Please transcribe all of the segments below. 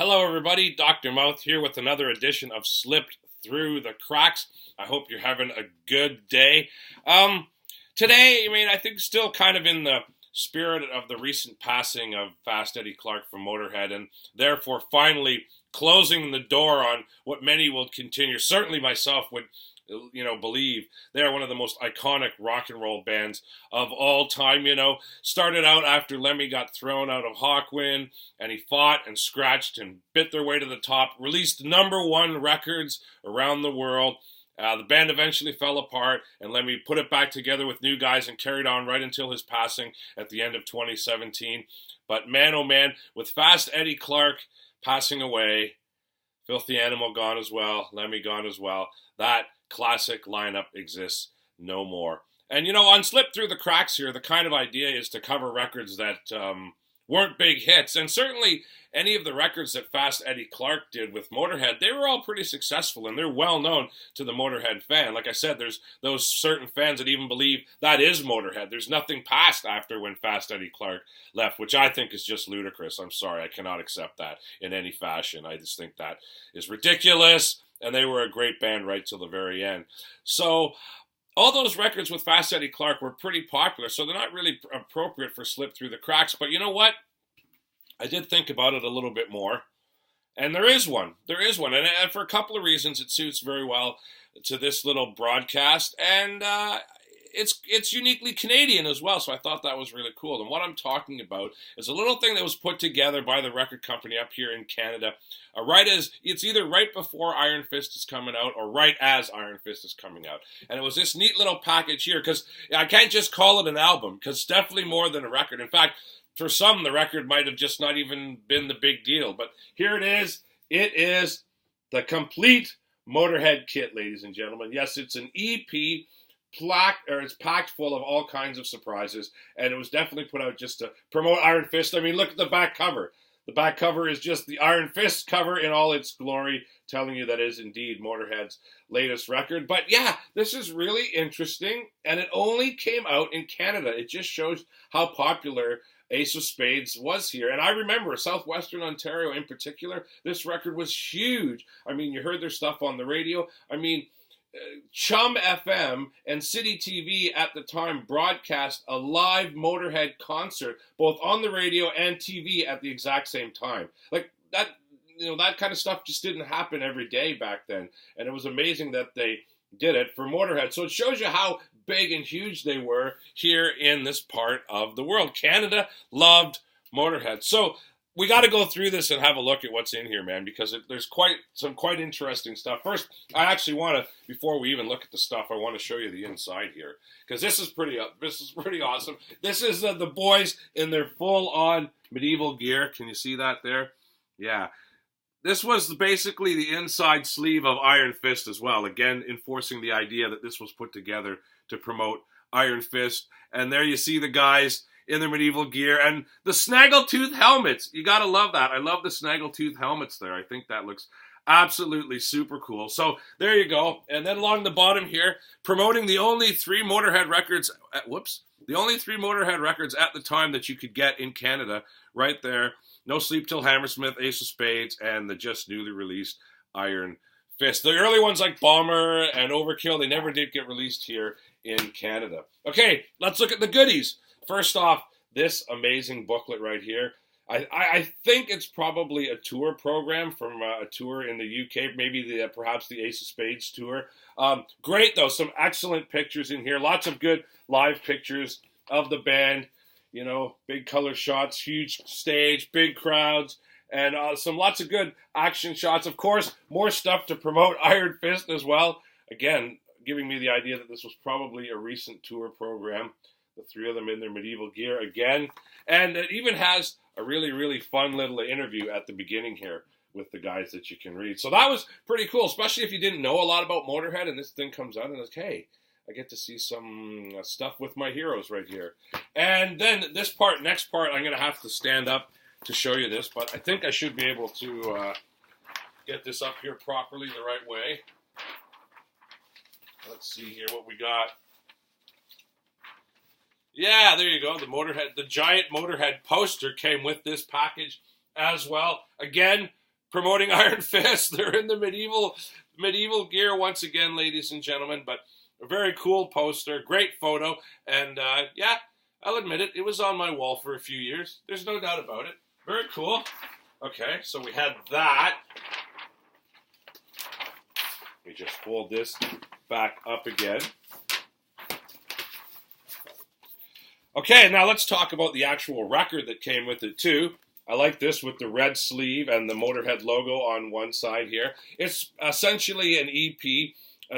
Hello, everybody. Dr. Mouth here with another edition of Slipped Through the Cracks. I hope you're having a good day. Today, I think still kind of in the spirit of the recent passing of Fast Eddie Clark from Motorhead, and therefore finally closing the door on what many will continue, certainly myself would believe they are one of the most iconic rock and roll bands of all time. Started out after Lemmy got thrown out of Hawkwind, and he fought and scratched and bit their way to the top, released #1 records around the world. The band eventually fell apart, and Lemmy put it back together with new guys and carried on right until his passing at the end of 2017. But man, oh man, with Fast Eddie Clark passing away, Filthy Animal gone as well, Lemmy gone as well, that classic lineup exists no more. And on Slip Through the Cracks here, the kind of idea is to cover records that weren't big hits, and certainly any of the records that Fast Eddie Clark did with Motorhead, they were all pretty successful, and they're well known to the Motorhead fan. Like I said, there's those certain fans that even believe that is Motorhead. There's nothing past after when Fast Eddie Clark left, which I think is just ludicrous. I'm sorry, I cannot accept that in any fashion. I just think that is ridiculous, and they were a great band right till the very end. So all those records with Fast Eddie Clark were pretty popular, so they're not really appropriate for Slip Through the Cracks. But you know what? I did think about it a little bit more, and there is one. And for a couple of reasons, it suits very well to this little broadcast, and it's uniquely Canadian as well, so I thought that was really cool. And what I'm talking about is a little thing that was put together by the record company up here in Canada, it's either right before Iron Fist is coming out or right as Iron Fist is coming out. And it was this neat little package here, because I can't just call it an album, because it's definitely more than a record. In fact, for some, the record might have just not even been the big deal. But here it is. It is the complete Motorhead kit, ladies and gentlemen. Yes, it's an EP. It's packed full of all kinds of surprises, and it was definitely put out just to promote Iron Fist. Look at the back cover. The back cover is just the Iron Fist cover in all its glory, telling you that is indeed Motorhead's latest record. But yeah, this is really interesting, and it only came out in Canada. It just shows how popular Ace of Spades was here. And I remember Southwestern Ontario in particular, this record was huge. You heard their stuff on the radio. Chum FM and City TV at the time broadcast a live Motorhead concert, both on the radio and TV at the exact same time. Like that, that kind of stuff just didn't happen every day back then. And it was amazing that they did it for Motorhead. So it shows you how big and huge they were here in this part of the world. Canada loved Motorhead. So we got to go through this and have a look at what's in here, man, because there's some quite interesting stuff. First, I actually want to, before we even look at the stuff, I want to show you the inside here, because this is pretty awesome. This is the boys in their full-on medieval gear. Can you see that there? Yeah. This was basically the inside sleeve of Iron Fist as well, again, enforcing the idea that this was put together to promote Iron Fist. And there you see the guys in their medieval gear, and the snaggletooth helmets. You gotta love that. I love the snaggletooth helmets there. I think that looks absolutely super cool. So there you go. And then along the bottom here, promoting the only three Motorhead records at the time that you could get in Canada, right there. No Sleep Till Hammersmith, Ace of Spades, and the just newly released Iron Fist. The early ones like Bomber and Overkill, they never did get released here in Canada. Okay, let's look at the goodies. First off, this amazing booklet right here. I think it's probably a tour program from a tour in the UK, maybe perhaps the Ace of Spades tour. Great, though. Some excellent pictures in here. Lots of good live pictures of the band. Big color shots, huge stage, big crowds, and lots of good action shots. Of course, more stuff to promote Iron Fist as well. Again, giving me the idea that this was probably a recent tour program. The three of them in their medieval gear again. And it even has a really, really fun little interview at the beginning here with the guys that you can read. So that was pretty cool, especially if you didn't know a lot about Motorhead and this thing comes out and it's, hey, I get to see some stuff with my heroes right here. And then next part, I'm going to have to stand up to show you this, but I think I should be able to get this up here properly the right way. Let's see here what we got. Yeah, there you go. The giant Motorhead poster came with this package as well. Again, promoting Iron Fist. They're in the medieval gear once again, ladies and gentlemen. But a very cool poster, great photo, and yeah, I'll admit it. It was on my wall for a few years. There's no doubt about it. Very cool. Okay, so we had that. Let me just fold this back up again. Okay, now let's talk about the actual record that came with it too. I like this with the red sleeve and the Motorhead logo on one side here. It's essentially an EP.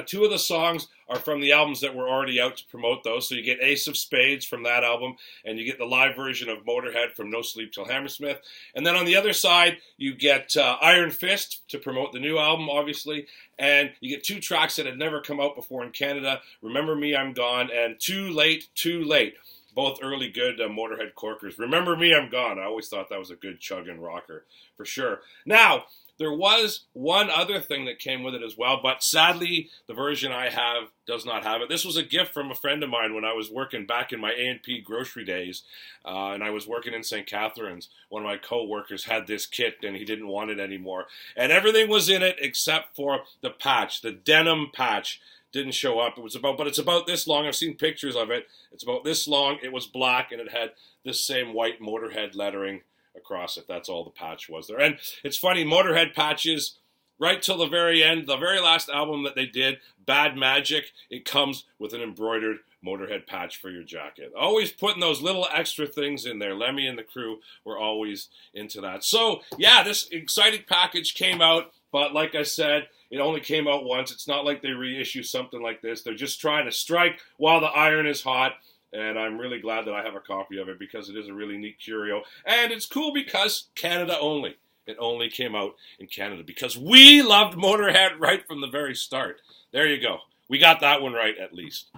Two of the songs are from the albums that were already out to promote those. So you get Ace of Spades from that album, and you get the live version of Motorhead from No Sleep Till Hammersmith. And then on the other side, you get Iron Fist to promote the new album, obviously. And you get two tracks that had never come out before in Canada, Remember Me, I'm Gone, and Too Late, Too Late. Both early good Motorhead corkers. Remember Me, I'm Gone. I always thought that was a good chugging rocker, for sure. Now, there was one other thing that came with it as well, but sadly, the version I have does not have it. This was a gift from a friend of mine when I was working back in my A&P grocery days, and I was working in St. Catharines. One of my co-workers had this kit, and he didn't want it anymore. And everything was in it except for the patch, the denim patch. Didn't show up. But it's about this long. I've seen pictures of it. It's about this long. It was black, and it had this same white Motorhead lettering across it. That's all the patch was there. And it's funny, Motorhead patches, right till the very end, the very last album that they did, Bad Magic, it comes with an embroidered Motorhead patch for your jacket. Always putting those little extra things in there. Lemmy and the crew were always into that. So, yeah, this exciting package came out, but like I said, it only came out once. It's not like they reissue something like this. They're just trying to strike while the iron is hot. And I'm really glad that I have a copy of it because it is a really neat curio. And it's cool because Canada only. It only came out in Canada because we loved Motorhead right from the very start. There you go. We got that one right at least.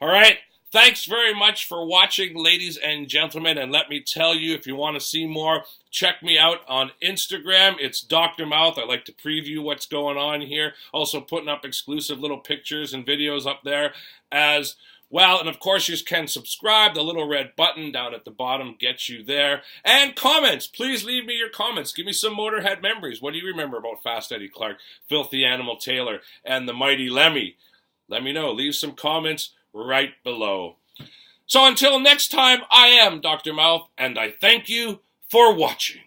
All right. Thanks very much for watching, ladies and gentlemen. And let me tell you, if you want to see more, check me out on Instagram. It's Dr. Mouth. I like to preview what's going on here. Also putting up exclusive little pictures and videos up there as well. And of course, you can subscribe. The little red button down at the bottom gets you there. And comments. Please leave me your comments. Give me some Motorhead memories. What do you remember about Fast Eddie Clarke, Filthy Animal Taylor, and the Mighty Lemmy? Let me know. Leave some comments right below. So until next time, I am Dr. Mouth, and I thank you for watching.